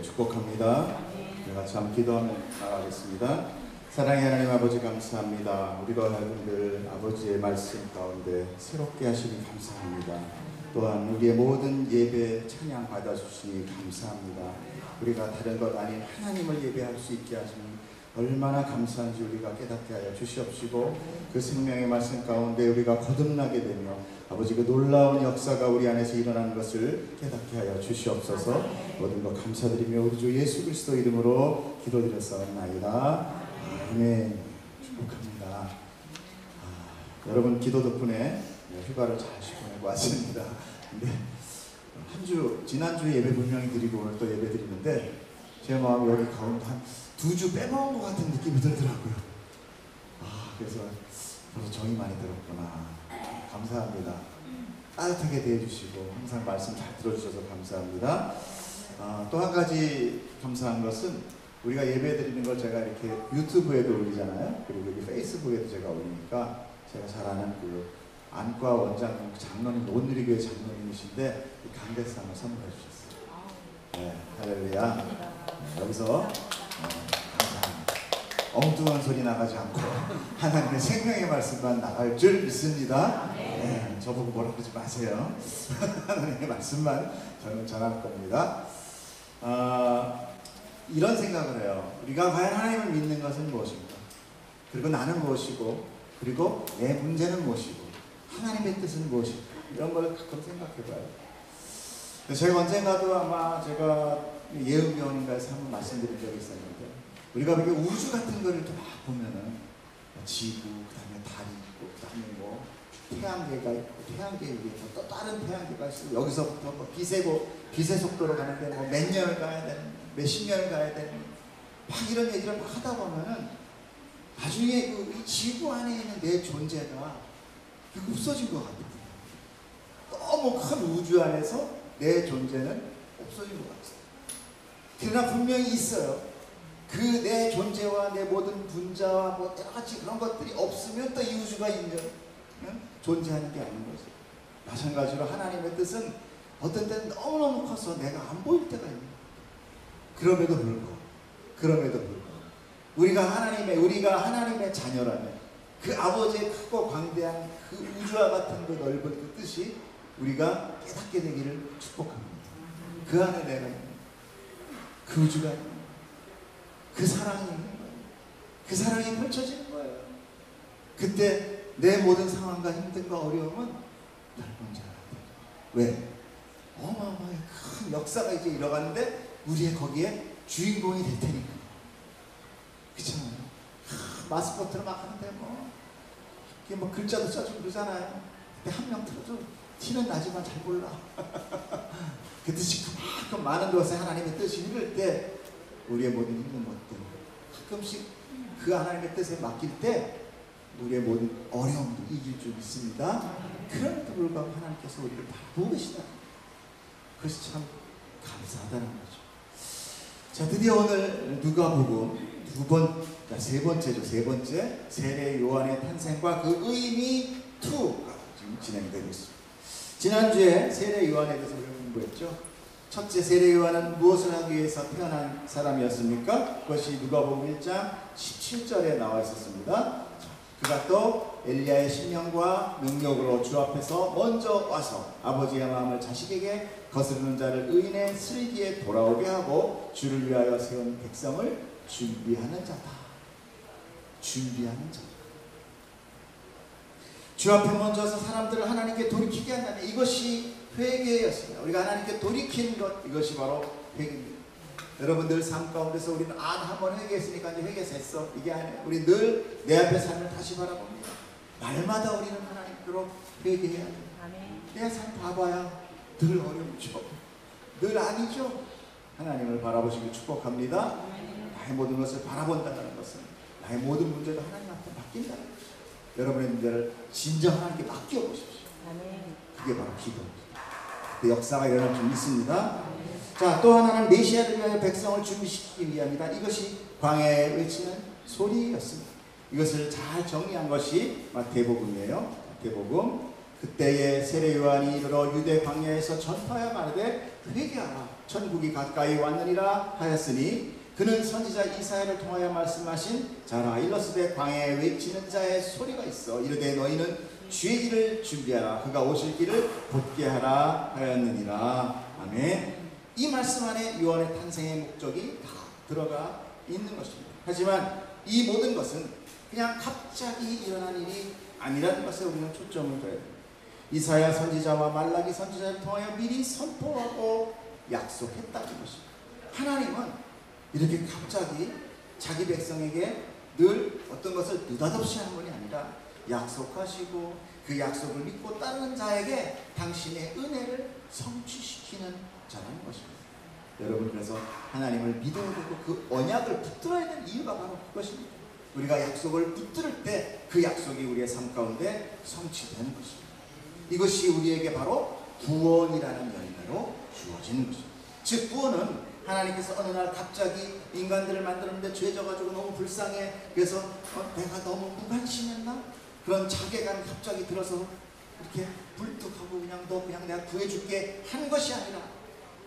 주시기를 축복합니다. 우리 같이 한번 기도하며 나가겠습니다. 사랑의 하나님 아버지 감사합니다. 우리가 여러분들 아버지의 말씀 가운데 새롭게 하시니 감사합니다. 또한 우리의 모든 예배 찬양 받아주시니 감사합니다. 우리가 다른 것 아닌 하나님을 예배할 수 있게 하시니 얼마나 감사한지 우리가 깨닫게 하여 주시옵시고, 그 생명의 말씀 가운데 우리가 거듭나게 되며 아버지 그 놀라운 역사가 우리 안에서 일어나는 것을 깨닫게 하여 주시옵소서. 모든 것 감사드리며 우리 주 예수 그리스도 이름으로 기도드렸사옵나이다. 아멘. 축복합니다. 여러분 기도 덕분에 휴가를 잘 쉬고 왔습니다. 근데 지난주에 예배 분명히 드리고 오늘 또 예배 드리는데 제 마음이 여기 가운데 한 2주 빼먹은 것 같은 느낌이 들더라고요. 그래서 정이 많이 들었구나. 감사합니다. 따뜻하게 대해주시고 항상 말씀 잘 들어주셔서 감사합니다. 또 한 가지 감사한 것은 우리가 예배 드리는 걸 제가 이렇게 유튜브에도 올리잖아요. 그리고 여기 페이스북에도 제가 올리니까 제가 잘 아는 그 안과 원장 장로님, 온누리교회 장로님이신데 이 강대상을 선물해 주셨어요. 네, 할렐루야. 여기서 감사합니다. 엉뚱한 소리 나가지 않고 하나님의 생명의 말씀만 나갈 줄 믿습니다. 네, 저보고 뭐라 그러지 마세요. 하나님의 말씀만 저는 전할 겁니다. 이런 생각을 해요. 우리가 과연 하나님을 믿는 것은 무엇인가? 그리고 나는 무엇이고, 그리고 내 문제는 무엇이고, 하나님의 뜻은 무엇인가? 이런 걸 가끔 생각해봐요. 제가 언젠가도 아마 제가 예언교원인가에서 한번 말씀드린 적이 있었는데, 우리가 이렇게 우주 같은 걸 이렇게 막 보면은 지구, 그 다음에 달이 있고, 그 다음에 뭐 태양계가 있고, 태양계 위에 또 다른 태양계가 있고, 여기서부터 뭐 빛의 속도로 가는데 뭐 몇 년을 가야 되는, 몇십 년을 가야 되는, 막 이런 얘기를 막 하다 보면은 나중에 그 지구 안에 있는 내 존재가 없어진 것 같아요. 너무 큰 우주 안에서 내 존재는 없어진 것 같아요. 그러나 분명히 있어요. 그 내 존재와 내 모든 분자와 뭐 여러 가지 그런 것들이 없으면 또 이 우주가 존재하는 게 아닌 거죠. 마찬가지로 하나님의 뜻은 어떤 때는 너무너무 커서 내가 안 보일 때가 있는 거예요. 그럼에도 불구하고 우리가 하나님의 자녀라면 그 아버지의 크고 광대한 그 우주와 같은 그 넓은 그 뜻이 우리가 깨닫게 되기를 축복합니다. 그 안에 내가 있는 그 우주가 있는 거예요. 그 사랑이 있는 거예요. 그 사랑이 펼쳐지는 거예요. 그때 내 모든 상황과 힘듦과 어려움은 날 혼자 알아요. 왜? 어마어마하게 큰 역사가 이제 일어가는데 우리의 거기에 주인공이 될 테니까. 그렇잖아요. 마스코트를 막 하는데 이게 뭐 글자도 써주고 그러잖아요. 근데 한 명 들어도 티는 나지만 잘 몰라. 그 뜻이 그만큼 많은 것에 하나님의 뜻이 이럴 때 우리의 모든 힘든 것들 가끔씩 그 하나님의 뜻에 맡길 때 우리의 모든 어려움도 이길 줄 믿습니다. 그럼에도 불구하고 하나님께서 우리를 바라보고 계시다. 그래서 참 감사하다는 거죠. 자, 드디어 오늘 누가복음 세 번째 세례 요한의 탄생과 그 의미 2가 지금 진행되고 있습니다. 지난주에 세례 요한에 대해서 우리가 공부했죠. 첫째, 세례 요한은 무엇을 하기 위해서 태어난 사람이었습니까? 그것이 누가복음 1장 17절에 나와 있었습니다. 그가 또 엘리야의 신명과 능력으로 주 앞에서 먼저 와서 아버지의 마음을 자식에게 거스르는 자를 의인의 슬기에 돌아오게 하고 주를 위하여 세운 백성을 준비하는 자다. 준비하는 자다. 주 앞에 먼저 와서 사람들을 하나님께 돌이키게 한다면 이것이 회개였습니다. 우리가 하나님께 돌이키는 것, 이것이 바로 회개입니다. 여러분들 삶 가운데서 우리는 한 번 회개했으니까 이제 회개 됐어, 이게 아니에요. 우리 늘 내 앞에 삶을 다시 바라봅니다. 날마다 우리는 하나님께로 회개해야 돼요. 내 삶 봐봐야 늘 어렵죠. 늘 아니죠. 하나님을 바라보시길 축복합니다. 나의 모든 것을 바라본다는 것은 나의 모든 문제도 하나님 앞에 맡긴다는 것이죠. 여러분의 문제를 진정 하나님께 맡겨보십시오. 그게 바로 기도입니다. 그 역사가 일어날 줄 믿습니다. 자, 또 하나는 메시아를 위하여 백성을 준비시키기 위함이다. 이것이 광야에 외치는 소리였습니다. 이것을 잘 정리한 것이 마태복음이에요. 마태복음 그때에 세례 요한이 이르러 유대 광야에서 전파하여 말하되 회개하라 천국이 가까이 왔느니라 하였으니 그는 선지자 이사야를 통하여 말씀하신 자라 일러스되 광야에 외치는 자의 소리가 있어 이르되 너희는 주의 길을 준비하라 그가 오실 길을 곧게 하라 하였느니라. 아멘. 이 말씀 안에 요한의 탄생의 목적이 다 들어가 있는 것입니다. 하지만 이 모든 것은 그냥 갑자기 일어난 일이 아니라는 것에 우리는 초점을 둬야 됩니다. 이사야 선지자와 말라기 선지자를 통하여 미리 선포하고 약속했다는 것입니다. 하나님은 이렇게 갑자기 자기 백성에게 늘 어떤 것을 느닷없이 하는 분이 아니라 약속하시고 그 약속을 믿고 따르는 자에게 당신의 은혜를 성취시키는 자라는 것입니다. 여러분, 그래서 하나님을 믿어야 되고 그 언약을 붙들어야 되는 이유가 바로 그것입니다. 우리가 약속을 붙들 때 그 약속이 우리의 삶 가운데 성취되는 것입니다. 이것이 우리에게 바로 구원이라는 열매로 주어지는 것입니다. 즉 구원은 하나님께서 어느 날 갑자기 인간들을 만들었는데 죄져가지고 너무 불쌍해. 그래서 내가 너무 무관심했나? 그런 자괴감이 갑자기 들어서 이렇게 불뚝하고 그냥 내가 구해줄게 한 것이 아니라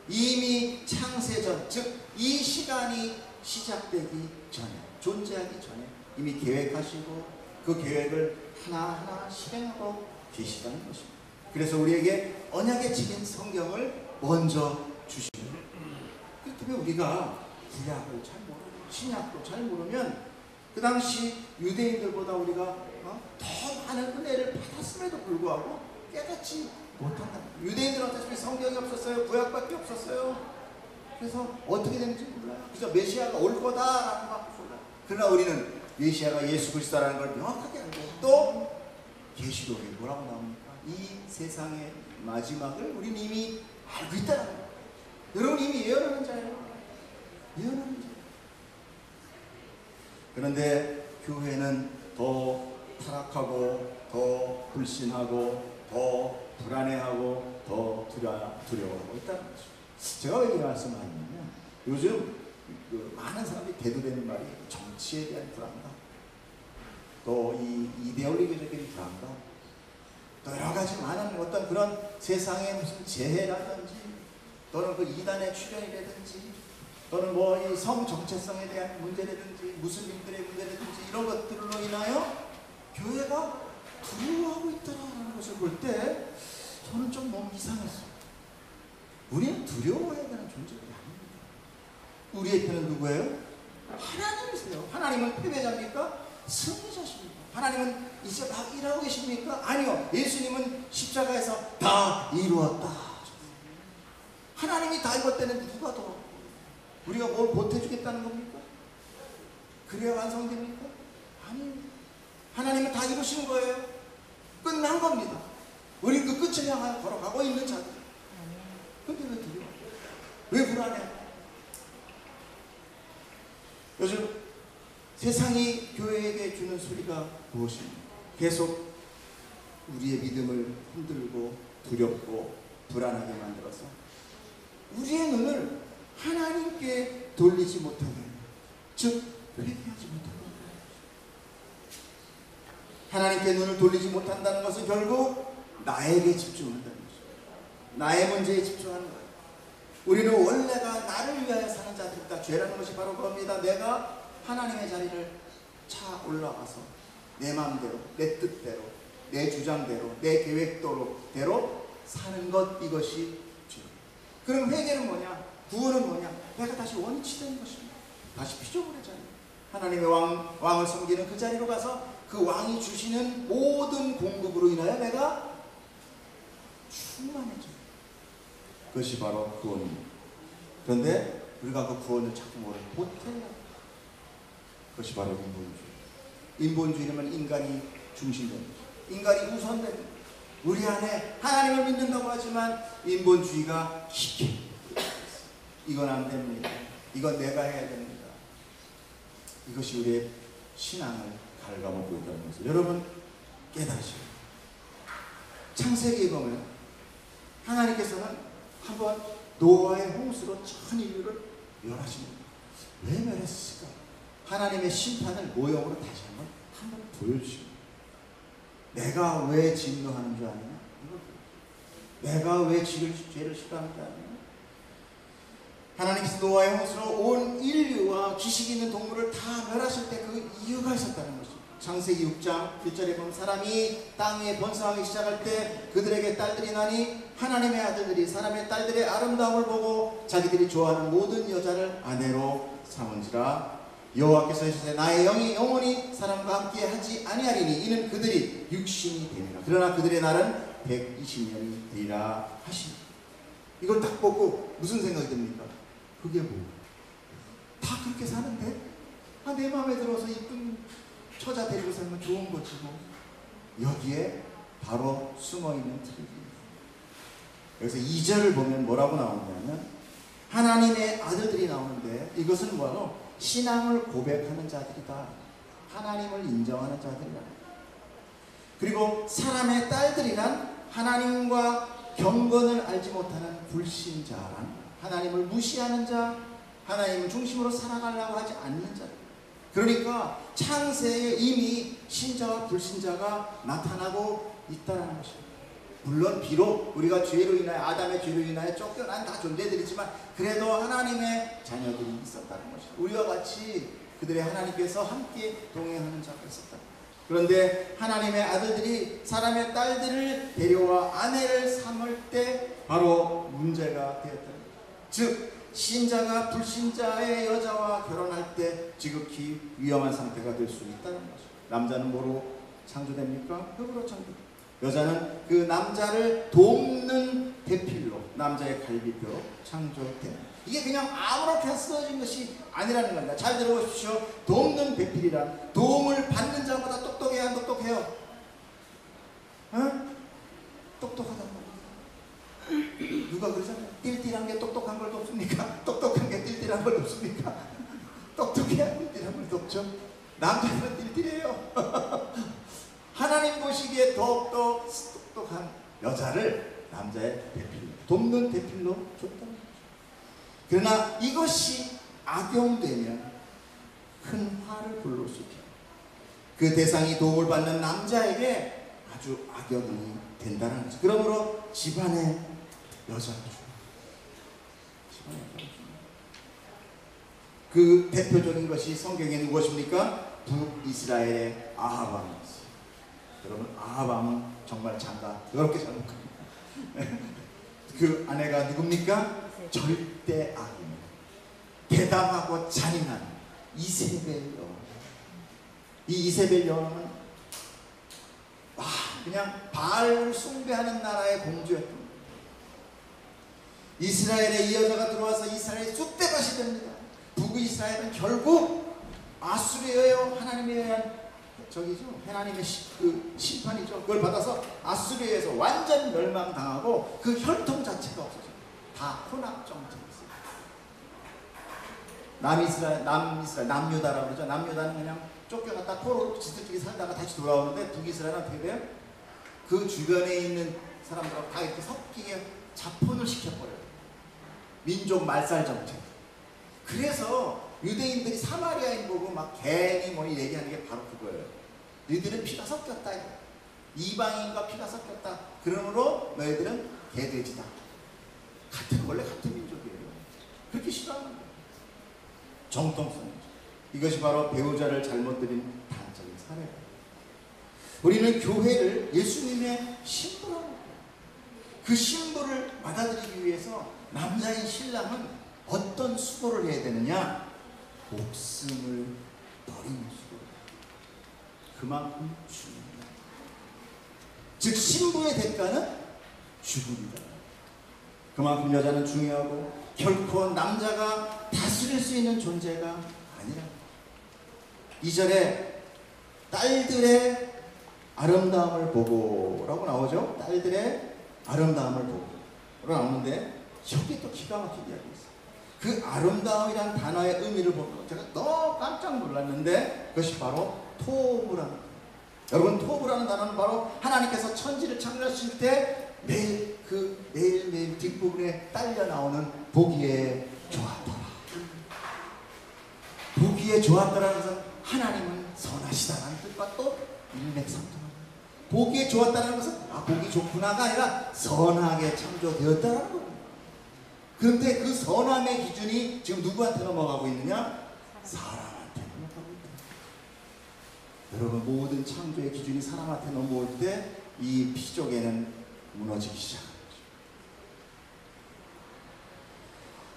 이미 창세전, 즉 이 시간이 시작되기 전에, 존재하기 전에 이미 계획하시고 그 계획을 하나하나 실행하고 계시다는 것입니다. 그래서 우리에게 언약의 책인 성경을 먼저 주시는. 그렇다면 우리가 구약을 잘 모르고 신약도 잘 모르면 그 당시 유대인들보다 우리가 더 많은 은혜를 받았음에도 불구하고 깨닫지 못한다. 유대인들은 어차피 성경이 없었어요. 구약밖에 없었어요. 그래서 어떻게 되는지 몰라요. 그래서 메시아가 올 거다라는 거 몰라요. 그러나 우리는 메시아가 예수 그리스도라는 걸 명확하게 알고 또 계시록에 뭐라고 나옵니까? 이 세상의 마지막을 우리는 이미 알고 있다는 거예요. 여러분 이미 예언하는 자예요. 예언하는 자. 그런데 교회는 더 타락하고 더 불신하고 더 불안해하고 더 두려워하고 있다는 거죠. 제가 왜 이 말씀을 하냐면 요즘 많은 사람들이 대두되는 말이 정치에 대한 불안감, 또 이 이데올로기적인 불안감, 또 여러 가지 많은 어떤 그런 세상의 무슨 재해라든지 또는 그 이단의 출현이라든지 또는 뭐 이 성 정체성에 대한 문제라든지 무슬림들의 문제라든지 이런 것들로 인하여 교회가 두려워하고 있다는 것을 볼 때 저는 좀 너무 이상했어요. 우리는 두려워해야 되는 존재가 아닙니다. 우리의 편은 누구예요? 하나님이세요. 하나님은 패배자입니까? 승리자십니까? 하나님은 이제 막 일하고 계십니까? 아니요. 예수님은 십자가에서 다 이루었다. 하나님이 다 이뤘을 때는 누가 더 우리가 뭘 보태주겠다는 겁니까? 그래야 완성됩니까? 아니, 하나님은 다 이루시는 거예요. 끝난 겁니다. 우리는 그 끝을 향하여 걸어가고 있는 자들. 근데 왜 두려워? 왜 불안해? 요즘 세상이 교회에게 주는 소리가 무엇입니까? 계속 우리의 믿음을 흔들고 두렵고 불안하게 만들어서 우리의 눈을 하나님께 돌리지 못하게, 즉 회개하지 못하게. 하나님께 눈을 돌리지 못한다는 것은 결국 나에게 집중한다는 것입니다. 나의 문제에 집중하는 거예요. 우리는 원래가 나를 위하여 사는 자들이다. 죄라는 것이 바로 그겁니다. 내가 하나님의 자리를 차 올라가서 내 마음대로, 내 뜻대로, 내 주장대로, 내 계획대로 사는 것, 이것이 죄. 그럼 회개는 뭐냐? 구원은 뭐냐? 내가 다시 원위치되는 것입니다. 다시 피조물의 자리, 하나님의 왕을 섬기는 그 자리로 가서 그 왕이 주시는 모든 공급으로 인하여 내가 충만해져요. 그것이 바로 구원입니다. 그런데 우리가 그 구원을 자꾸 못해요. 그것이 바로 인본주의. 인본주의는 인간이 중심됩니다. 인간이 우선됩니다. 우리 안에 하나님을 믿는다고 하지만 인본주의가 깊게 이건 안 됩니다. 이건 내가 해야 됩니다. 이것이 우리의 신앙을 갉아먹고 있다는 것을 여러분 깨달으시고, 창세기에 보면 하나님께서는 한번 노아의 홍수로 전 인류를 멸하십니다. 왜 멸했을까? 하나님의 심판을 모형으로 다시 한번 보여주십니다. 내가 왜 진노하는 줄 아느냐? 내가 왜 죄를 싫어하는가? 하나님께서 노아의 홍수로 온 인류와 기식 있는 동물을 다 멸하실 때 그 이유가 있었다는 것입니다. 창세기 6장 1절에 보면 사람이 땅 위에 번성하기 시작할 때 그들에게 딸들이 나니 하나님의 아들들이 사람의 딸들의 아름다움을 보고 자기들이 좋아하는 모든 여자를 아내로 삼은지라. 여호와께서 이르시되 나의 영이 영원히 사람과 함께 하지 아니하리니 이는 그들이 육신이 되리라. 그러나 그들의 날은 120년이 되리라 하시니. 이걸 딱 보고 무슨 생각이 듭니까? 그게 뭐? 다 그렇게 사는데? 내 마음에 들어서 이쁜 처자 데리고 살면 좋은 거지 뭐. 여기에 바로 숨어있는 트릭입니다. 여기서 2절을 보면 뭐라고 나오냐면 하나님의 아들들이 나오는데 이것은 뭐로? 신앙을 고백하는 자들이다. 하나님을 인정하는 자들이다. 그리고 사람의 딸들이란 하나님과 경건을 알지 못하는 불신자란, 하나님을 무시하는 자, 하나님을 중심으로 살아가려고 하지 않는 자. 그러니까 창세에 이미 신자와 불신자가 나타나고 있다는 것입니다. 물론 비록 우리가 죄로 인하여, 아담의 죄로 인하여 쫓겨난 다 존재들이지만 그래도 하나님의 자녀들이 있었다는 것입니다. 우리와 같이 그들의 하나님께서 함께 동행하는 자가 있었다. 그런데 하나님의 아들들이 사람의 딸들을 데려와 아내를 삼을 때 바로 문제가 되었다는 것입니다. 즉 신자가 불신자의 여자와 결혼할 때 지극히 위험한 상태가 될 수 있다는 것입니다. 남자는 뭐로 창조됩니까? 흙으로 창조됩니다. 여자는 그 남자를 돕는 대필로, 남자의 갈비뼈로 창조됩니다. 이게 그냥 아무렇게 쓰여진 것이 아니라는 겁니다. 잘 들어보십시오. 돕는 배필이란 도움을 받는 자보다 똑똑해야 안 똑똑해요? 똑똑하단 말이에요. 누가 그러잖아요. 띨띨한 게 똑똑한 걸 돕습니까? 똑똑한 게 띨띨한 걸 돕습니까? 똑똑해야 띨띨한 걸 돕죠. 남자들은 띨띨해요. 하나님 보시기에 더욱더 똑똑한 여자를 남자의 대필로, 돕는 대필로 줬다는 거죠. 그러나 이것이 악용되면 큰 화를 불러올 수 있죠. 그 대상이 도움을 받는 남자에게 아주 악영향이 된다는 거죠. 그러므로 집안의 여자가 그 대표적인 것이 성경에는 무엇입니까? 북이스라엘의 아합 왕입니다. 여러분, 아합 왕은 정말 장가 더럽게 잘못합니다. 그 아내가 누굽니까? 절대 악입니다. 대담하고 잔인한 이세벨 여왕. 이 이세벨 여왕은 그냥 바알을 숭배하는 나라의 공주였던 거예요. 이스라엘에 이 여자가 들어와서 이스라엘이 쑥대밭이 됩니다. 북이스라엘은 결국 아수르의 하나님에 의한 하나님의 심판이죠. 그걸 받아서 아수르에서 완전 멸망당하고 그 혈통 자체가 없어져요. 다 혼합 정책이었어요. 남유다라고 그러죠. 남유다는 그냥 쫓겨났다 포로 지들끼리 살다가 다시 돌아오는데 북이스라엘은 어떻게 돼요? 그 주변에 있는 사람들하고 다 이렇게 섞이게 자폰을 시켜버려요. 민족 말살 정책. 그래서 유대인들이 사마리아인 보고 막 괜히 뭐 얘기하는 게 바로 그거예요. 너희들은 피가 섞였다. 이방인과 피가 섞였다. 그러므로 너희들은 개돼지다. 원래 같은 민족이에요. 그렇게 싫어하는 거예요. 정통성이죠. 이것이 바로 배우자를 잘못 들인 단적인 사례예요. 우리는 교회를 예수님의 신부라고 해요. 그 신부를 받아들이기 위해서 남자인 신랑은 어떤 수고를 해야 되느냐? 목숨을 버리는 수고. 그만큼 중요합니다. 즉 신부의 대가는 죽음이다. 그만큼 여자는 중요하고 결코 남자가 다스릴 수 있는 존재가 아니라. 2절에 딸들의 아름다움을 보고 라고 나오죠. 딸들의 아름다움을 보고 라고 나오는데 여기 또 기가 막히게 이야기 있어요. 그 아름다움이란 단어의 의미를 보고 제가 너무 깜짝 놀랐는데 그것이 바로 토브라는 거예요. 여러분, 토브라는 단어는 바로 하나님께서 천지를 창조하실 때 매일매일 뒷부분에 딸려 나오는 보기에 좋았더라. 보기에 좋았더라는 것은 하나님은 선하시다라는 뜻과 또 일맥상통합니다. 보기에 좋았다는 것은 보기 좋구나가 아니라 선하게 창조되었다는 겁니다. 그런데 그 선함의 기준이 지금 누구한테 넘어가고 있느냐? 사람한테 넘어가고 있다. 여러분, 모든 창조의 기준이 사람한테 넘어올 때 이 피조개는 무너지기 시작합니다.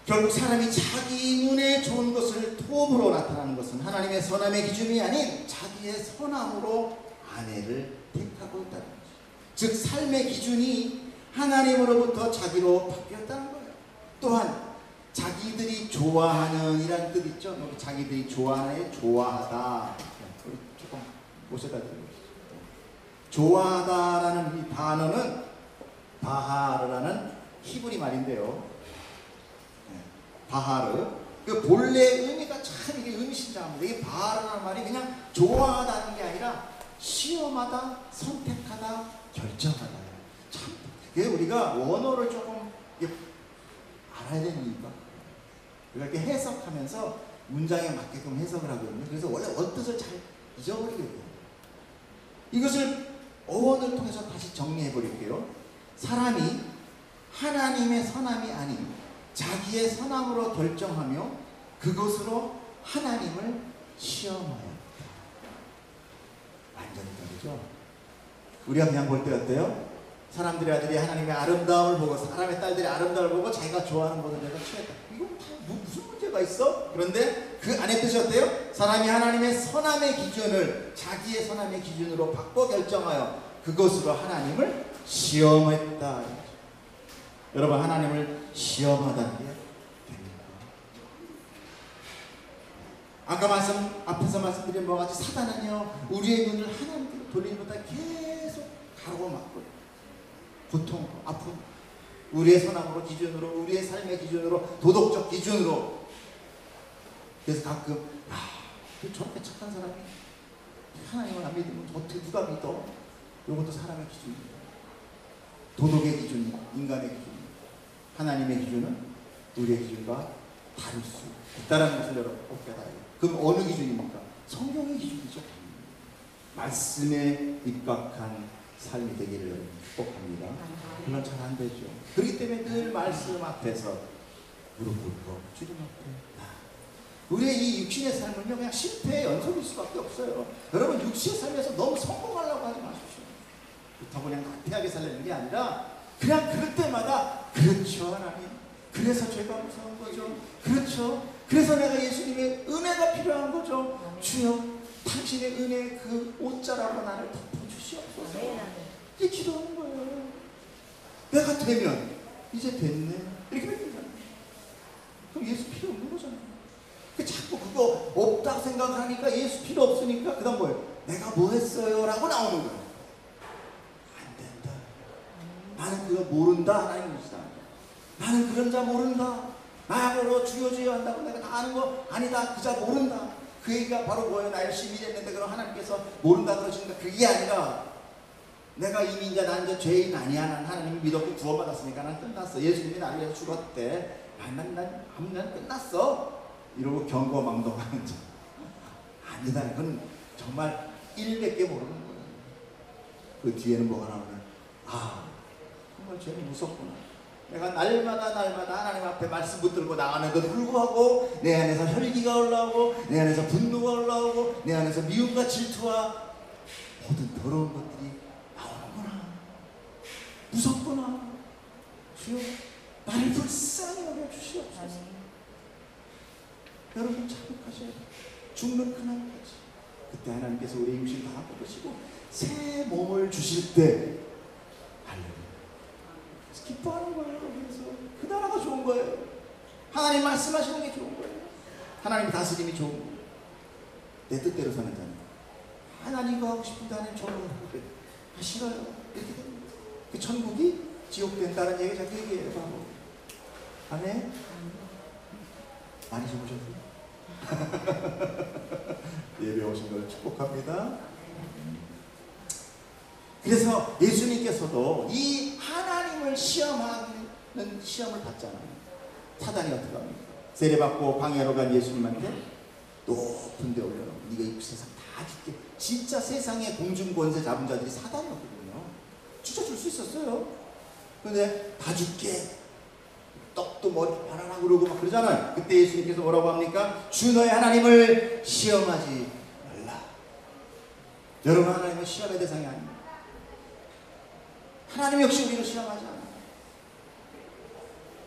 결국 사람이 자기 눈에 좋은 것을 톱으로 나타나는 것은 하나님의 선함의 기준이 아닌 자기의 선함으로 아내를 택하고 있다는 것이죠. 즉 삶의 기준이 하나님으로부터 자기로 바뀌었다는 거예요. 또한 자기들이 좋아하는 이라는 뜻 있죠. 자기들이 좋아하는 좋아하다. 우리 조금 모셔다 드리겠습니다. 좋아하다라는 이 단어는 바하르라는 히브리 말인데요. 바하르. 그 본래 의미가 참 이게 의미심장합니다. 이게 바하르라는 말이 그냥 좋아하다는 게 아니라 시험하다, 선택하다, 결정하다. 참, 그게 우리가 원어를 조금 알아야 되는 이유가 우리가 이렇게 해석하면서 문장에 맞게끔 해석을 하거든요. 그래서 원래 원뜻을 잘 잊어버리게 돼요. 이것을 어원을 통해서 다시 정리해 버릴게요. 사람이 하나님의 선함이 아닌 자기의 선함으로 결정하며 그것으로 하나님을 시험하였다. 완전히 다르죠? 우리가 그냥 볼 때 어때요? 사람들의 아들이 하나님의 아름다움을 보고 사람의 딸들의 아름다움을 보고 자기가 좋아하는 모든 데가 취했다. 이거 무슨 문제가 있어? 그런데 그 안에 뜻이 어때요? 사람이 하나님의 선함의 기준을 자기의 선함의 기준으로 바꿔 결정하여 그것으로 하나님을 시험했다. 여러분, 하나님을 시험하다는 게 됩니까? 아까 앞에서 말씀드린 바와 같이 사단은요, 우리의 눈을 하나님께 돌리는 것보다 계속 가로막고 고통, 아픔, 우리의 선함으로 기준으로, 우리의 삶의 기준으로, 도덕적 기준으로. 그래서 가끔 저렇게 착한 사람이 하나님을 안 믿으면 어떻게 누가 믿어? 이것도 사람의 기준입니다. 도덕의 기준, 인간의 기준, 하나님의 기준은 우리의 기준과 다를 수 있다는 것을 여러분 꼭 깨달아요. 그럼 어느 기준입니까? 성경의 기준이죠. 말씀에 입각한 삶이 되기를 여러분 축복합니다. 그건 잘 안 되죠. 그렇기 때문에 늘 말씀 앞에서 무릎 꿇고 주님 앞에 우리의 이 육신의 삶은요, 그냥 실패의 연속일 수밖에 없어요. 여러분, 육신의 삶에서 너무 성공하려고 하지 마십시오. 그렇다고 그냥 나태하게 살려는 게 아니라 그냥 그럴 때마다 그렇죠 하나님, 그래서 죄가 무서운 거죠. 그렇죠, 그래서 내가 예수님의 은혜가 필요한 거죠. 주여, 당신의 은혜 그 옷자락으로 나를 덮어주시옵소서. 이게 기도하는 거예요. 내가 되면 이제 됐네 이렇게 되는 거잖아요. 그럼 예수 필요 없는 거잖아요. 자꾸 그거 없다고 생각을 하니까 예수 필요 없으니까 그 다음 뭐예요? 내가 뭐 했어요? 라고 나오는 거예요. 안 된다. 나는 그거 모른다. 하나님 것이다. 나는 그런 자 모른다. 나야말로 주여 주여 한다고 내가 다 아는 거 아니다. 그 자 모른다. 그 얘기가 바로 뭐예요? 나 열심히 일했는데 그럼 하나님께서 모른다 그러시니까 그게 아니라 내가 이미 이제 난 이제 죄인 아니야. 난 하나님을 믿었고 구원받았으니까 난 끝났어. 예수님이 나를 위해서 죽었대. 난 끝났어. 이러고 경거망동하는 자 아니다. 그건 정말 100개 모르는 거예요. 그 뒤에는 뭐가 나오냐? 정말 죄는 무섭구나. 내가 날마다 하나님 앞에 말씀 붙들고 나가는데도 불구하고 내 안에서 혈기가 올라오고 내 안에서 분노가 올라오고 내 안에서 미움과 질투와 모든 더러운 것들이 나오는구나. 무섭구나. 주여, 나를 불쌍히 여겨주시옵소서. 여러분 자극하셔야 돼요. 죽는 그날까지. 그때 하나님께서 우리 임신 다 뽑으시고 새 몸을 주실 때 할렐루야. 기뻐하는 거예요. 그래서 그 나라가 좋은 거예요. 하나님 말씀하시는 게 좋은 거예요. 하나님 다스림이 좋은 거예요. 내 뜻대로 사는 자는 하나님과 하고 싶은데 하나님 천국을 싫어요. 이렇게 됩니다. 그 천국이 지옥 된다는 얘기 자꾸 얘기해요. 바로. 아멘. 많이 주무셨어요? 예배 오신 걸 축복합니다. 그래서 예수님께서도 이 하나님을 시험하는 시험을 받잖아요. 사단이 어떻게 합니까? 세례받고 광야로 간 예수님한테 높은 데 올려놓고 네가 이 세상 다 봐줄게. 진짜 세상의 공중권세 잡은 자들이 사단이었거든요. 주저줄 수 있었어요. 근데 봐줄게. 떡도 머리 바나나 그러고 막 그러잖아요. 그때 예수님께서 뭐라고 합니까? 주 너의 하나님을 시험하지 말라. 여러분, 하나님은 시험의 대상이 아닙니다. 하나님 역시 우리를 시험하지 않아요.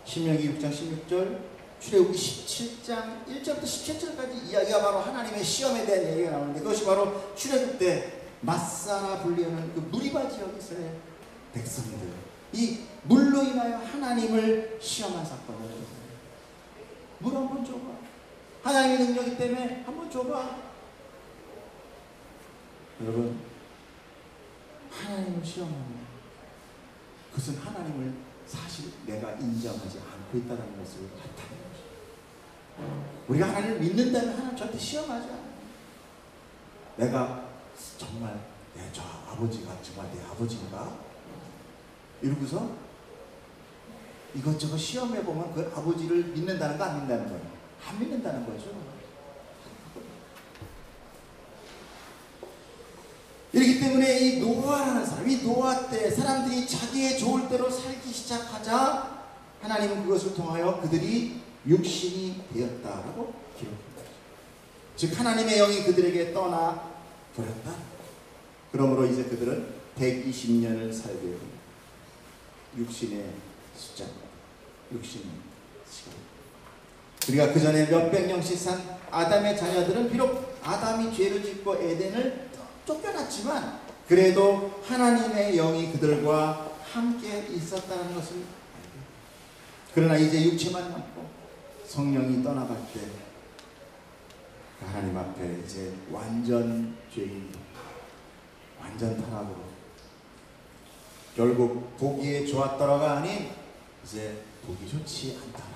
신명기 6장 16절, 출애굽기 17장 1절부터 17절까지 이야기가 바로 하나님의 시험에 대한 얘기가 나오는데, 그것이 바로 출애굽 때 마사라 불리는 그 무리바 지역에 있어요. 백성들, 이 물로 인하여 하나님을 시험한 사건을, 물 한번 줘봐. 하나님의 능력이 때문에 한번 줘봐. 여러분, 하나님을 시험하면 그것은 하나님을 사실 내가 인정하지 않고 있다는 것을 나타내는 것입니다. 우리가 하나님을 믿는다면 하나님 절대 시험하지 않아요. 내가 정말 저 아버지가 정말 내 아버지인가? 이러고서 이것저것 시험해보면 그 아버지를 믿는다는 거 안 믿는다는 거예요? 안 믿는다는 거죠. 이렇기 때문에 이 노아라는 사람, 이 노아 때 사람들이 자기의 좋을 대로 살기 시작하자 하나님은 그것을 통하여 그들이 육신이 되었다라고 기록합니다. 즉 하나님의 영이 그들에게 떠나 버렸다. 그러므로 이제 그들은 120년을 살게 됩니다. 육신의 숫자입니다. 육신의 시간. 우리가 그 전에 몇백 년씩 산 아담의 자녀들은 비록 아담이 죄를 짓고 에덴을 쫓겨났지만 그래도 하나님의 영이 그들과 함께 있었다는 것을 알게. 그러나 이제 육체만 남고 성령이 떠나갈 때 하나님 앞에 이제 완전 죄인, 완전 타락으로, 결국 보기에 좋았더라가 아닌 이제 보기 좋지 않더라,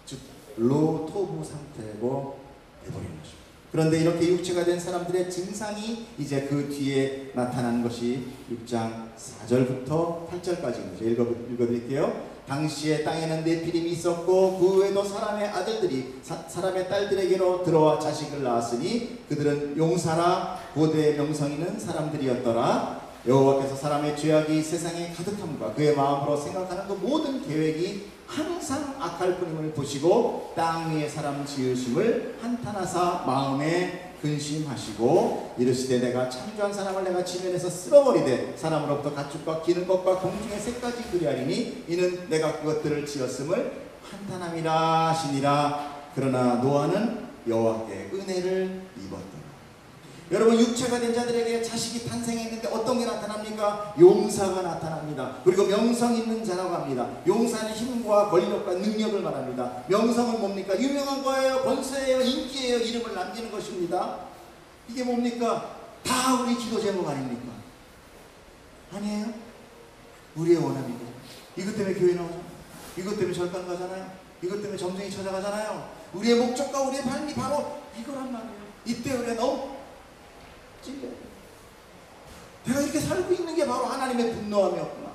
즉 로토부 상태고 되버린 것입니다. 그런데 이렇게 육체가 된 사람들의 증상이 이제 그 뒤에 나타난 것이 6장 4절부터 8절까지입니다. 읽어드릴게요. 당시에 땅에는 네피림이 있었고 그 외에도 사람의 아들들이 사람의 딸들에게로 들어와 자식을 낳았으니 그들은 용사라 고대 명성 있는 사람들이었더라. 여호와께서 사람의 죄악이 세상에 가득함과 그의 마음으로 생각하는 그 모든 계획이 항상 악할 뿐임을 보시고 땅 위에 사람 지으심을 한탄하사 마음에 근심하시고 이르시되 내가 창조한 사람을 내가 지면에서 쓸어버리되 사람으로부터 가축과 기는 것과 공중의 새까지 그리하리니 이는 내가 그것들을 지었음을 한탄함이라 하시니라. 그러나 노아는 여호와께 은혜를 입었더라. 여러분, 육체가 된 자들에게 자식이 탄생했는데 어떤 게 나타납니까? 용사가 나타납니다. 그리고 명성 있는 자라고 합니다. 용사는 힘과 권력과 능력을 말합니다. 명성은 뭡니까? 유명한 거예요, 권세예요, 인기예요, 이름을 남기는 것입니다. 이게 뭡니까? 다 우리 기도 제목 아닙니까? 아니에요? 우리의 원함이고, 이것 때문에 교회 나오잖아요. 이것 때문에 절간 가잖아요. 이것 때문에 점쟁이 찾아가잖아요. 우리의 목적과 우리의 삶이 바로 이거란 말이에요. 이때 우리가 너무 찔려요. 내가 이렇게 살고 있는 게 바로 하나님의 분노함이었구나.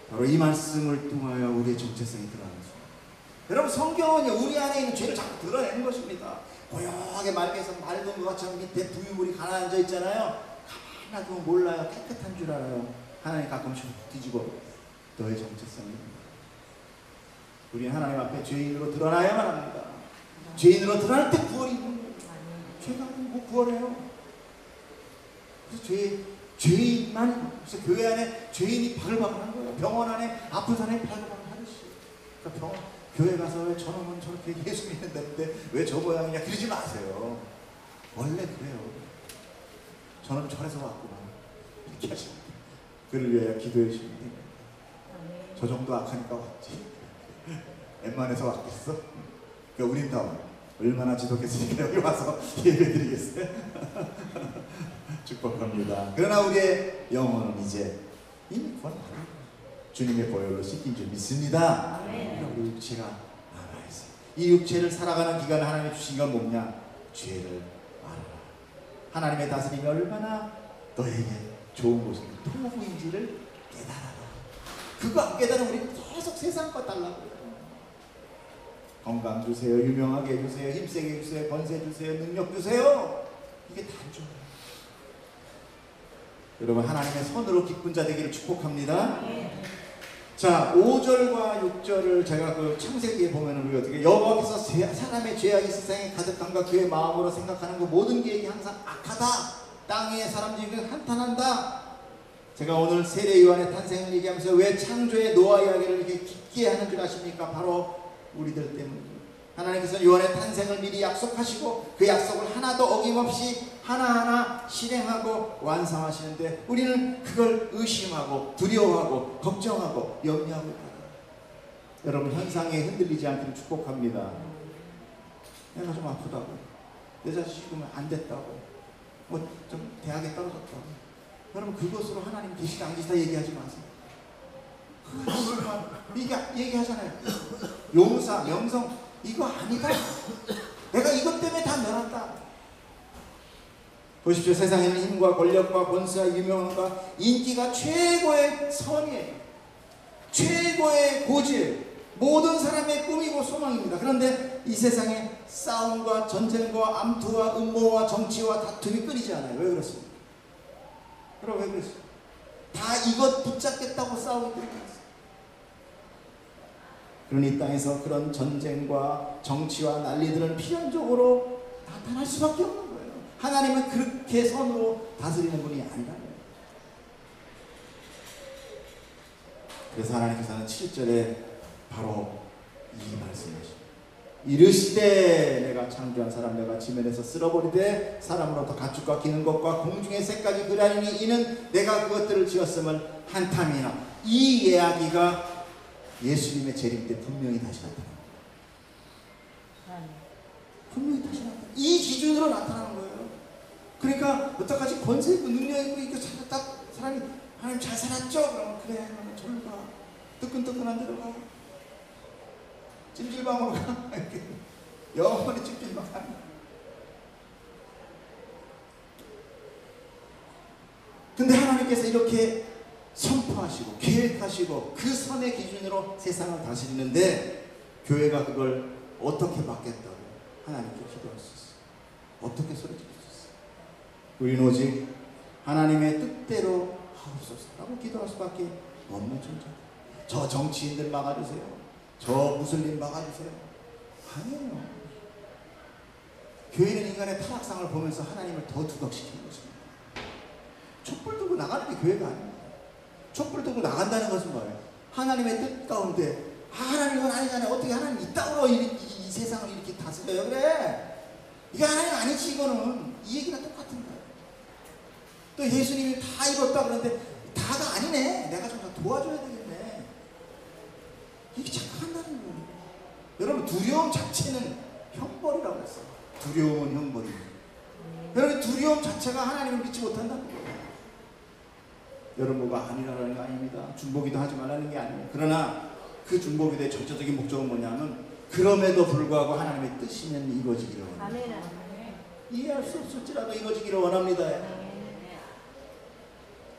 바로 이 말씀을 통하여 우리의 정체성이 드러나는 것입니다. 여러분, 성경은요 우리 안에 있는 죄를 자꾸 드러내는 것입니다. 고요하게 맑게서 맑은 것처럼 밑에 부유물이 가라앉아 있잖아요. 가만히 놔두면 몰라요. 깨끗한 줄 알아요. 하나님 가끔씩 뒤집어 너의 정체성이. 우리는 하나님 앞에 죄인으로 드러나야만 합니다. 죄인으로 드러날 때 구원이 있는 거예요. 죄가 뭐 구원해요? 그래서 죄인만, 그래서 교회 안에 죄인이 바글바글한 거예요. 병원 안에 아픈 사람이 바글바글하듯이. 그러니까 교회 가서 왜 저놈은 저렇게 예수 믿는다는데 왜 저 모양이냐 그러지 마세요. 원래 그래요. 저놈 절에서 왔구나 이렇게 하시면 돼요. 그를 위하여 기도해 주시면 돼요. 저 정도 악하니까 왔지. 웬만해서 왔겠어? 그러니까 우린 다 얼마나 지독했으니까 여기 와서 예배드리겠어요? 축복합니다. 그러나 우리의 영혼은 이제 이미 구원받았습니다. 주님의 보혈로 씻긴 줄 믿습니다. 우리 육체가 남아있어요. 이 육체를 살아가는 기간에 하나님이 주신 건 뭐냐? 죄를 알아라. 하나님의 다스림이 얼마나 너에게 좋은 곳인지, 토부인지를 깨달아라. 그거 안 깨달으면 우리 계속 세상 것 달라고. 건강 주세요, 유명하게 해주세요, 힘세게 해주세요, 권세 주세요, 능력 주세요. 이게 다 안 줘요. 여러분, 하나님의 손으로 기쁜 자 되기를 축복합니다. 자, 5절과 6절을 제가 그 창세기에 보면 우리 어떻게 여호와께서 사람의 죄악이 세상에 가득함과 그의 마음으로 생각하는 그 모든 계획이 항상 악하다. 땅 위에 사람 중에 한탄한다. 제가 오늘 세례 요한의 탄생을 얘기하면서 왜 창조의 노아 이야기를 이렇게 깊게 하는 줄 아십니까? 바로 우리들 때문입니다. 하나님께서 요한의 탄생을 미리 약속하시고 그 약속을 하나도 어김없이 하나하나 실행하고 완성하시는데 우리는 그걸 의심하고 두려워하고 걱정하고 염려하고 있다. 여러분, 현상에 흔들리지 않기를 축복합니다. 내가 좀 아프다고, 내 자식 지금 안 됐다고, 뭐 좀 대학에 떨어졌다고, 여러분 그것으로 하나님 계시다 안 계시다 얘기하지 마세요. 이게 얘기하잖아요. 용사, 명성 이거 아니다. 내가 이것 때문에 다 멸한다. 보십시오. 세상에는 힘과 권력과 권세와 유명함과 인기가 최고의 선이에요. 최고의 고지예요. 모든 사람의 꿈이고 소망입니다. 그런데 이 세상에 싸움과 전쟁과 암투와 음모와 정치와 다툼이 끊이지 않아요. 왜 그렇습니까? 그럼 왜 그랬어요? 다 이것 붙잡겠다고 싸우기 때문에. 그러니 이 땅에서 그런 전쟁과 정치와 난리들은 필연적으로 나타날 수밖에 없는 거예요. 하나님은 그렇게 선으로 다스리는 분이 아니라는 거예요. 그래서 하나님께서는 7절에 바로 이 말씀이십니다. 이르시되 내가 창조한 사람 내가 지면에서 쓸어버리되 사람으로부터 가축과 기는 것과 공중의 새까지 그라니니 이는 내가 그것들을 지었음을 한탐이나. 이 이야기가 예수님의 재림 때 분명히 다시 나타납니다. 분명히 다시 나타납니다. 이 기준으로 나타나는 거예요. 그러니까 어떡하지? 권세 있고 능력 있고 이렇게 딱 사람이 하나님 잘 살았죠? 그러면 그래, 그러면 저리 가. 뜨끈뜨끈한 데로 가. 찜질방으로 가. 이렇게 영원히 찜질방 가는 거야. 근데 하나님께서 이렇게 선포하시고 계획하시고 그 선의 기준으로 세상을 다스리는데 교회가 그걸 어떻게 받겠다고 하나님께 기도할 수 있어요. 어떻게 소리칠 수 있어요. 우리는 오직 하나님의 뜻대로 하옵소서라고 기도할 수밖에 없는 존재입니다. 저 정치인들 막아주세요. 저 무슬림 막아주세요. 아니에요. 교회는 인간의 타락상을 보면서 하나님을 더 두각시키는 것입니다. 촛불 들고 나가는 게 교회가 아닙니다. 촛불 들고 나간다는 것은 뭐예요? 하나님의 뜻 가운데 하나님은 아니잖아요. 어떻게 하나님 이따구로 이 세상을 이렇게 다스려요? 그래. 이게 하나님 아니지. 이거는 이 얘기가 똑같은 거예요. 또 예수님이 다 이뤘다 그러는데 다가 아니네. 내가 좀 더 도와줘야 되겠네. 이게 착각한다는 거예요. 여러분, 두려움 자체는 형벌이라고 했어요. 두려움은 형벌입니다. 여러분, 두려움 자체가 하나님을 믿지 못한다는 거예요. 여러분, 뭐가 아니라는 게 아닙니다. 중보기도 하지 말라는 게 아니에요. 그러나 그 중보기도의 전체적인 목적은 뭐냐면 그럼에도 불구하고 하나님의 뜻이면 이루어지기를 원합니다. 이해할 수 없을지라도 이루어지기를 원합니다.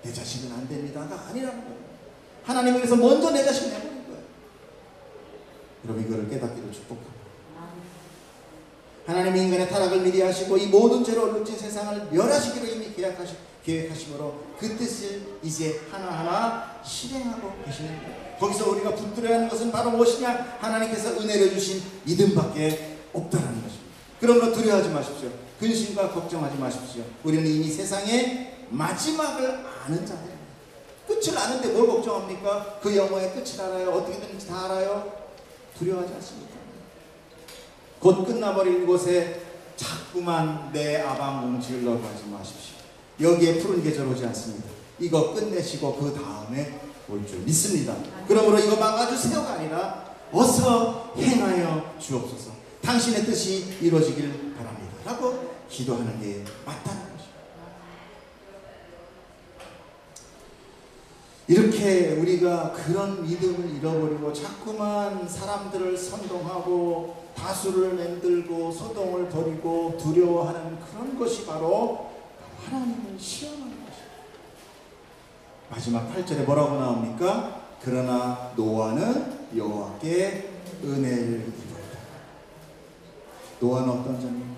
내 자식은 안 됩니다가 아니라는 거예요. 하나님은 그래서 먼저 내 자식을 내보낸 거예요. 여러분, 이거를 깨닫기를 축복합니다. 하나님이 인간의 타락을 미리 하시고 이 모든 죄로 얼룩진 세상을 멸하시기로 이미 계획하심으로 그 뜻을 이제 하나하나 실행하고 계시는 거예요. 거기서 우리가 붙들어야 하는 것은 바로 무엇이냐? 하나님께서 은혜를 주신 믿음밖에 없다는 것입니다. 그러므로 두려워하지 마십시오. 근심과 걱정하지 마십시오. 우리는 이미 세상의 마지막을 아는 자들입니다. 끝을 아는데 뭘 걱정합니까? 그 영화의 끝을 알아요. 어떻게 되는지 다 알아요. 두려워하지 않습니까? 곧 끝나버릴 곳에 자꾸만 내 아방뭉치를 넣어가지 마십시오. 여기에 푸른 계절 오지 않습니다. 이거 끝내시고 그 다음에 올 줄 믿습니다. 그러므로 이거 막아주세요가 아니라 어서 행하여 주옵소서. 당신의 뜻이 이루어지길 바랍니다. 라고 기도하는 게 맞다는 것입니다. 이렇게 우리가 그런 믿음을 잃어버리고 자꾸만 사람들을 선동하고 다수를 만들고 소동을 벌이고 두려워하는 그런 것이 바로 하나님을 시험하는 것입니다. 마지막 8절에 뭐라고 나옵니까? 그러나 노아는 여호와께 은혜를 입었다. 노아는 어떤 자입니까?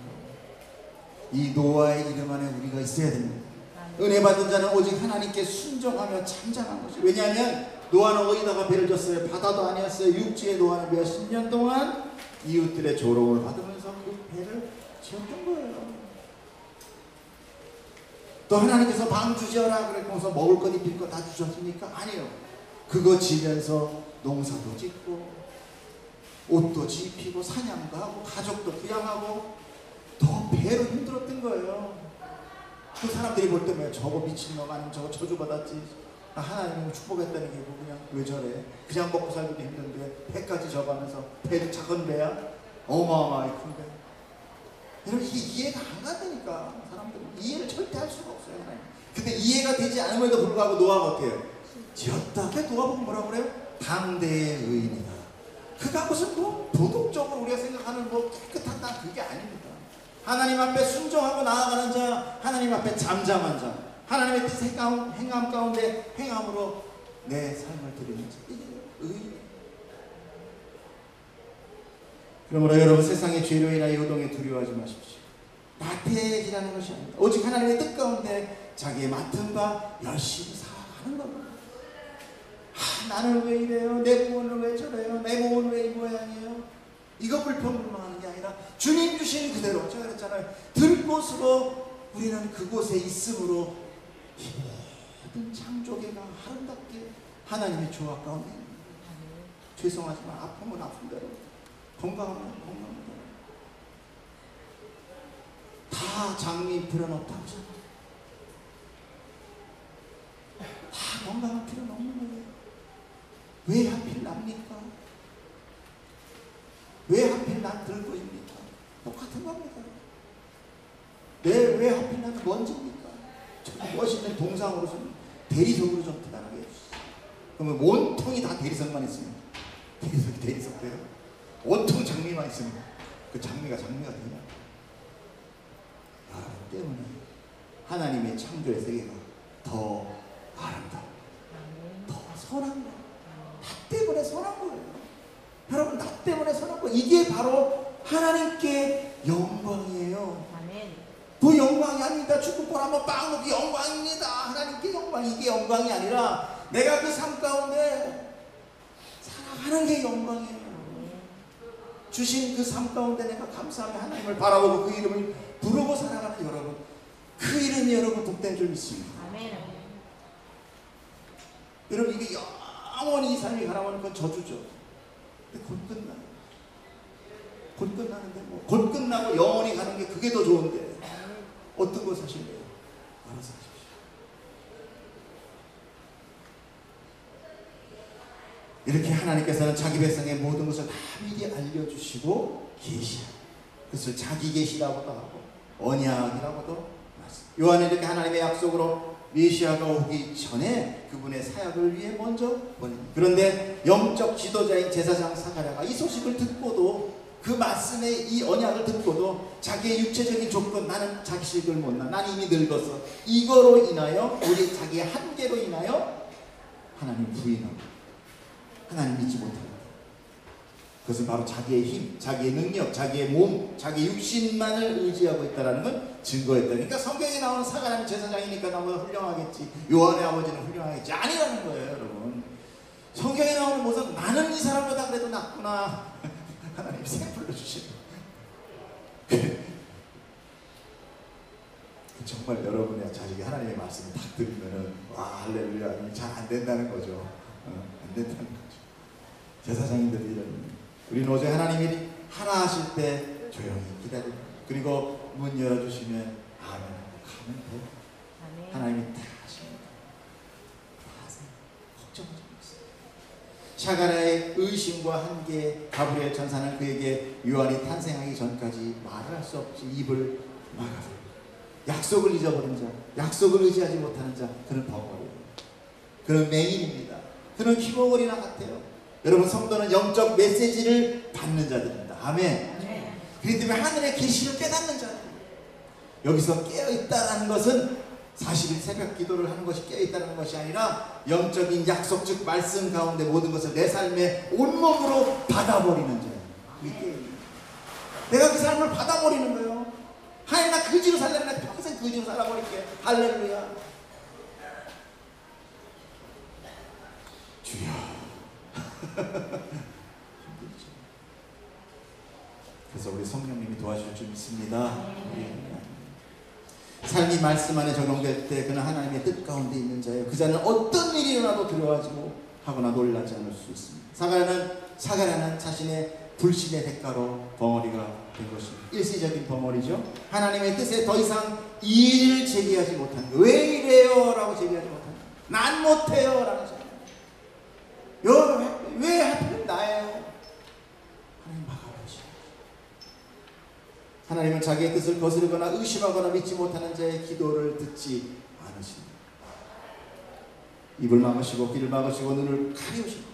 이 노아의 이름 안에 우리가 있어야 됩니다. 은혜 받은 자는 오직 하나님께 순종하며 잠잠한 것이. 왜냐하면 노아는 어디다가 배를 졌어요? 바다도 아니었어요. 육지에 노아는 몇십 년 동안 이웃들의 조롱을 받으면서 그 배를 지었던 거예요. 또 하나님께서 방 주셔라 그래서 먹을 것 입힐 것 다 주셨습니까? 아니요. 그거 지면서 농사도 짓고 옷도 지피고 사냥도 하고 가족도 부양하고 더 배로 힘들었던 거예요. 그 사람들이 볼 때면 저거 미친놈 아니면 저거 저주받았지, 하나님은 축복했다는 게 뭐 그냥 왜 저래, 그냥 먹고 살기도 힘든데 배까지 져가면서, 배도 작은 배야 어마어마하게 큰 배. 여러분 이게 이해가 안 간다니까. 사람들은 이해를 절대 할 수가 없어요. 하나님. 근데 이해가 되지 않음에도 불구하고 노아가 어떻게 해요? 지었다. 그래서 노아 보고 뭐라고 그래요? 당대의 의인이다. 그가 무슨 뭐 도덕적으로 우리가 생각하는 뭐 깨끗한 나, 그게 아닙니다. 하나님 앞에 순종하고 나아가는 자, 하나님 앞에 잠잠한 자, 하나님의 뜻 행함 가운데 행함으로 내 삶을 드리는 자, 이게 의인. 그러므로 여러분 세상의 죄로 인하여 요동에 두려워하지 마십시오. 나태해지라는 것이 아닙니다. 오직 하나님의 뜻 가운데 자기의 맡은 바 열심히 살아가는 겁니다. 나는 왜 이래요? 내 부모는 왜 저래요? 내 몸은 왜 이 모양이에요? 이거 불평불만하는 게 아니라 주님 주신 그대로, 제가 그랬잖아요. 들곳으로 우리는 그곳에 있음으로 이 모든 창조계가 아름답게 하나님의 조합 가운데 있습니다. 죄송하지만 아프면 아픈 대로, 건강하면 건강한 대로. 다 장미 필요는 없다고 하잖아요. 다 건강할 필요는 없는 거예요. 왜 하필 납니까? 왜 하필 난 들고입니까? 똑같은 겁니다. 왜 하필 나는 먼지입니까? 좀 멋있는 동상으로서는 대리석으로 좀 대단하게 해주세요. 그러면 온통이 다 대리석만 있으면, 대리석 돼요? 온통 장미만 있으면 그 장미가 장미가 되냐? 여러분 때문에 하나님의 창조의 세계가 더 아름다워, 더 선한 거예요. 나 때문에 선한 거예요. 여러분, 나 때문에 선한 거예요. 이게 바로 하나님께 영광이에요. 아멘. 그 영광이 아닙니다. 축구골 한번 빵 넣기 영광입니다. 하나님께 영광. 이게 영광이 아니라 내가 그 삶 가운데 살아가는 게 영광이에요. 주신 그 삶 가운데 내가 감사하며 하나님을 바라보고 그 이름을 부르고 살아가는 여러분, 그 이름이 여러분 복된 줄 믿습니다. 아멘. 여러분 이게 영원히 이 삶이 가라면 그건 저주죠. 근데 곧 끝나요. 곧 끝나는데 뭐 곧 끝나고 영원히 가는 게 그게 더 좋은데 어떤 거 사실래요? 알아서 하십시오. 이렇게 하나님께서는 자기 백성의 모든 것을 다 미리 알려주시고 계시하고, 그것을 자기 계시라고도 하고 언약이라고도 말씀합니다. 요한은 이렇게 하나님의 약속으로 메시아가 오기 전에 그분의 사역을 위해 먼저 보냅니다. 그런데 영적 지도자인 제사장 사가랴가 이 소식을 듣고도, 그 말씀의 이 언약을 듣고도 자기의 육체적인 조건, 나는 자식을 못 낳아, 난 이미 늙어서, 이거로 인하여, 우리 자기의 한계로 인하여 하나님 부인하고 하나님 믿지 못합니다. 그것은 바로 자기의 힘, 자기의 능력, 자기의 몸, 자기 육신만을 의지하고 있다는 건 증거였다. 그러니까 성경에 나오는 사가랴는 제사장이니까 나보다 훌륭하겠지, 요한의 아버지는 훌륭하겠지, 아니라는 거예요. 여러분, 성경에 나오는 모습은 나는 이 사람보다 그래도 낫구나. 하나님 샘플로 주시는. 정말 여러분의 자식이 하나님의 말씀을 딱 들으면은 와 할렐루야, 잘 안 된다는 거죠. 안 된다는 거죠. 제사장님들이 이런, 우리는 오직 하나님이 하나 하실 때 조용히 기다리고, 그리고 문 열어주시면 아멘 하고 가면 돼요. 아멘. 하나님이 다 하십니다. 다 하세요. 걱정하지 마세요. 사가랴의 의심과 한계, 가브리엘 천사는 그에게 요한이 탄생하기 전까지 말을 할 수 없이 입을 막아버립니다. 약속을 잊어버린 자, 약속을 의지하지 못하는 자, 그는 벙어리예요. 그는 맹인입니다. 그는 귀머거리나 같아요. 여러분, 성도는 영적 메시지를 받는 자들입니다. 아멘. 그렇기 때문에 하늘의 계시를 깨닫는 자들. 여기서 깨어있다는 것은 사실은 새벽 기도를 하는 것이 깨어있다는 것이 아니라 영적인 약속, 즉 말씀 가운데 모든 것을 내 삶에 온몸으로 받아버리는 자예요. 내가 그 삶을 받아버리는 거예요. 하나님 나 거지로 살려면 나 평생 거지로 살아버릴게. 할렐루야. 주여. 그래서 우리 성령님이 도와주실 줄 믿습니다. 삶이 말씀 안에 적용될 때 그는 하나님의 뜻 가운데 있는 자예요. 그 자는 어떤 일이 일어나도 두려워하지 하거나 놀라지 않을 수 있습니다. 사가랴는 자신의 불신의 대가로 벙어리가 된 것입니다. 일시적인 벙어리죠. 하나님의 뜻에 더 이상 이의를 제기하지 못하는 거예요. 왜 이래요? 라고 제기하지 못하는 거예요. 난 못해요 라고 제기해요. 왜 하필 나예요? 하나님 막아버리시죠. 하나님은 자기의 뜻을 거스르거나 의심하거나 믿지 못하는 자의 기도를 듣지 않으십니다. 입을 막으시고 귀를 막으시고 눈을 가리우시고,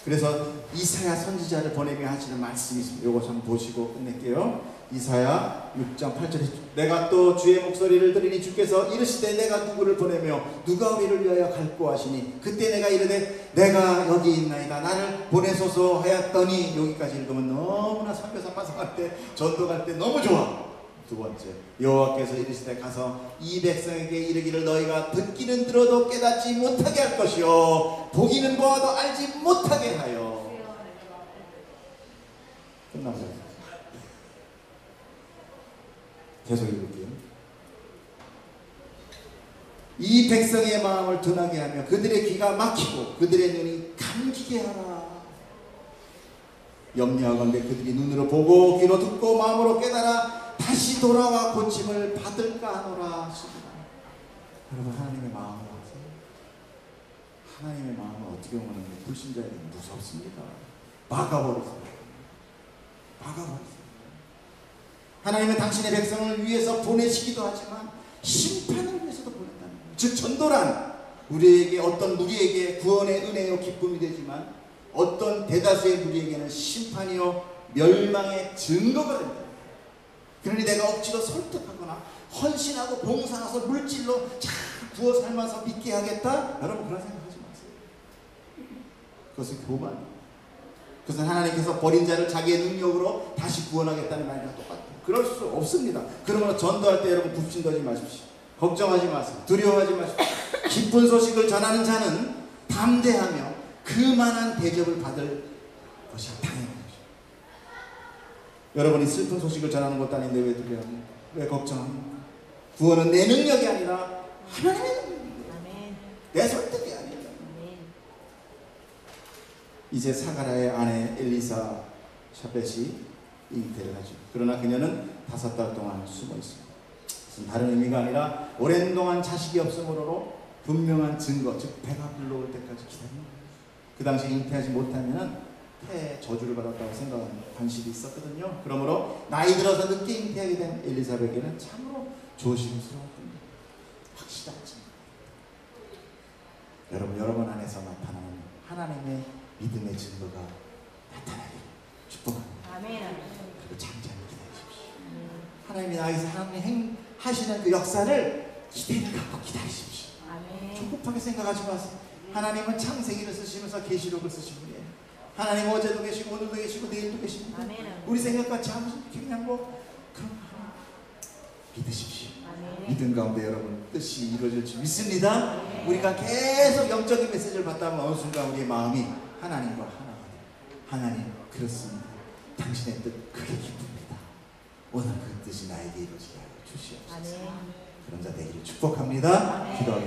그래서 이사야 선지자를 보내며 하시는 말씀이 있습니다. 이거 좀 보시고 끝낼게요. 이사야 6장 8절에 내가 또 주의 목소리를 들으니 주께서 이르시되 내가 누구를 보내며 누가 우리를 위하여 갈고 하시니 그때 내가 이르되 내가 여기 있나이다 나를 보내소서 하였더니. 여기까지 읽으면 너무나 선교사마성할 때 전도 갈 때 너무 좋아. 두 번째, 여호와께서 이르시되 가서 이 백성에게 이르기를 너희가 듣기는 들어도 깨닫지 못하게 할 것이요 보기는 보아도 알지 못하게 하여. 끝났어요. 계속 읽을게요. 이 백성의 마음을 둔하게 하며 그들의 귀가 막히고 그들의 눈이 감기게 하라. 염려하건대 그들이 눈으로 보고 귀로 듣고 마음으로 깨달아 다시 돌아와 고침을 받을까 하노라 하십니다. 여러분, 하나님의 마음을 아세요? 하나님의 마음은 어떻게 보면 불신자에게 무섭습니다. 막아버리세요. 막아버리세요. 하나님은 당신의 백성을 위해서 보내시기도 하지만 심판을 위해서도 보낸다는 거예요. 즉 전도란 우리에게 어떤 무리에게 구원의 은혜요 기쁨이 되지만 어떤 대다수의 무리에게는 심판이요 멸망의 증거가 된다. 그러니 내가 억지로 설득하거나 헌신하고 봉사해서 물질로 잘 구워 삶아서 믿게 하겠다? 여러분 그런 생각하지 마세요. 그것은 교만이에요. 그것은 하나님께서 버린 자를 자기의 능력으로 다시 구원하겠다는 말이랑 똑같아요. 그럴 수 없습니다. 그러므로 전도할 때 여러분 불신도하지 마십시오. 걱정하지 마세요. 두려워하지 마십시오. 기쁜 소식을 전하는 자는 담대하며 그만한 대접을 받을 것이 당연한 것이죠. 여러분이 슬픈 소식을 전하는 것도 아닌데 왜 두려워합니까? 왜 걱정합니까? 구원은 내 능력이 아니라 하나님의 능력이에요. 내 설득이 아니에요. 이제 사가랴의 아내 엘리사 샤벳이 잉태를 하죠. 그러나 그녀는 5달 동안 숨어 있습니다. 무슨 다른 의미가 아니라 오랜 동안 자식이 없으므로 분명한 증거, 즉 배가 불러올 때까지 기다립니다. 그 당시 잉태하지 못하면 폐에 저주를 받았다고 생각하는 관식이 있었거든요. 그러므로 나이 들어서 늦게 잉태하게 된 엘리사벳에게는 참으로 조심스러웠습니다. 확실하지. 여러분 안에서 나타나는 하나님의 믿음의 증거가 나타나기를 축복합니다. 아멘. 그리고 잠잠히 기다리십시오. 하나님이 나에게서 하나님 하시는 그 역사를 기대를 갖고 기다리십시오. 아멘. 조급하게 생각하지 마세요. 하나님은 창세기를 쓰시면서 계시록을 쓰신 분이에요. 하나님 어제도 계시고 오늘도 계시고 내일도 계십니다. 아멘. 우리 생각같이 그냥 그런 믿으십시오. 아멘. 믿음 가운데 여러분 뜻이 이루어질 줄 믿습니다. 아멘. 우리가 계속 영적인 메시지를 받다 보면 어느 순간 우리의 마음이 하나님과 하나가 돼요. 하나님 그렇습니다. 당신의 뜻 크게 기쁩니다. 오늘 그 뜻이 나에게 이루어지게 하여 주시옵소서. 아멘. 그런 자 되기를 축복합니다. 아멘. 기도하겠습니다.